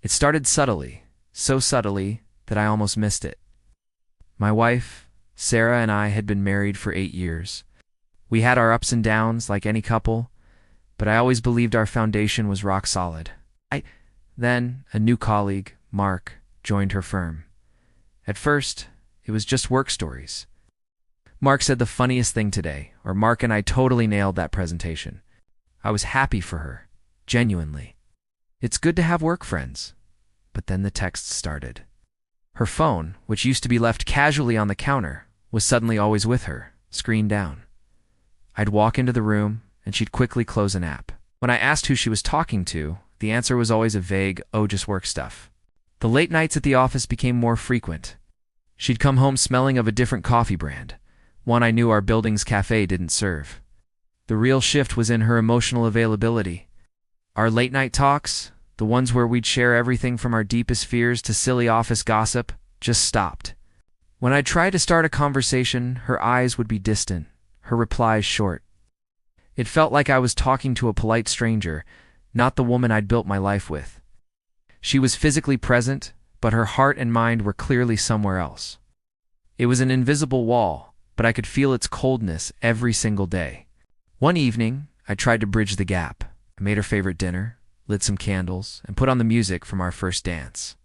It started subtly, so subtly that I almost missed it. My wife, Sarah, and I had been married for 8 years. We had our ups and downs like any couple, but I always believed our foundation was rock solid. Then, a new colleague, Mark, joined her firm. At first, it was just work stories. Mark said the funniest thing today, or Mark and I totally nailed that presentation. I was happy for her, genuinely. It's good to have work friends. But then the texts started. Her phone, which used to be left casually on the counter, was suddenly always with her, screen down. I'd walk into the room, and she'd quickly close an app. When I asked who she was talking to, the answer was always a vague, "Oh, just work stuff." The late nights at the office became more frequent. She'd come home smelling of a different coffee brand, one I knew our building's cafe didn't serve. The real shift was in her emotional availability. Our late-night talks, the ones where we'd share everything from our deepest fears to silly office gossip, just stopped. When I'd try to start a conversation, her eyes would be distant, her replies short. It felt like I was talking to a polite stranger, not the woman I'd built my life with. She was physically present, but her heart and mind were clearly somewhere else. It was an invisible wall, but I could feel its coldness every single day. One evening, I tried to bridge the gap. I made her favorite dinner, lit some candles, and put on the music from our first dance.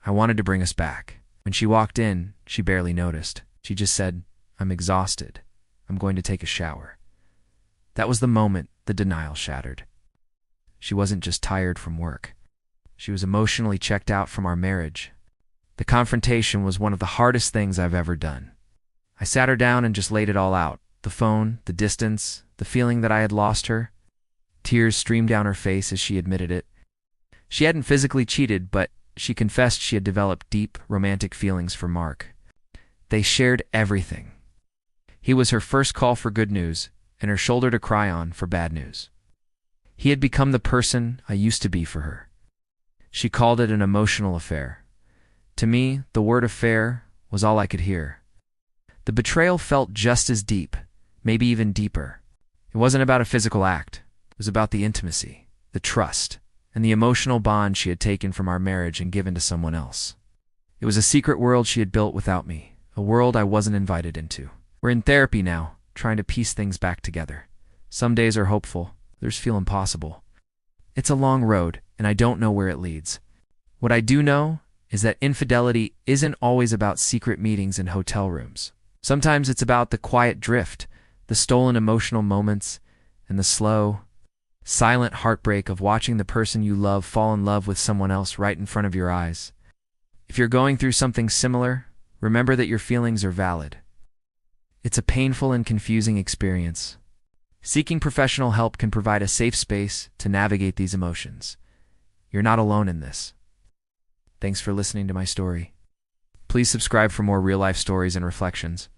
I wanted to bring us back. When she walked in, she barely noticed. She just said, "I'm exhausted. I'm going to take a shower." That was the moment the denial shattered. She wasn't just tired from work. She was emotionally checked out from our marriage. The confrontation was one of the hardest things I've ever done. I sat her down and just laid it all out. The phone, the distance, the feeling that I had lost her. Tears streamed down her face as she admitted it. She hadn't physically cheated, but she confessed she had developed deep, romantic feelings for Mark. They shared everything. He was her first call for good news, and her shoulder to cry on for bad news. He had become the person I used to be for her. She called it an emotional affair. To me, the word affair was all I could hear. The betrayal felt just as deep, maybe even deeper. It wasn't about a physical act. It was about the intimacy, the trust, and the emotional bond she had taken from our marriage and given to someone else. It was a secret world she had built without me, a world I wasn't invited into. We're in therapy now, trying to piece things back together. Some days are hopeful, others feel impossible. It's a long road, and I don't know where it leads. What I do know is that infidelity isn't always about secret meetings in hotel rooms. Sometimes it's about the quiet drift, the stolen emotional moments, and the slow, silent heartbreak of watching the person you love fall in love with someone else right in front of your eyes. If you're going through something similar, remember that your feelings are valid. It's a painful and confusing experience. Seeking professional help can provide a safe space to navigate these emotions. You're not alone in this. Thanks for listening to my story. Please subscribe for more real-life stories and reflections.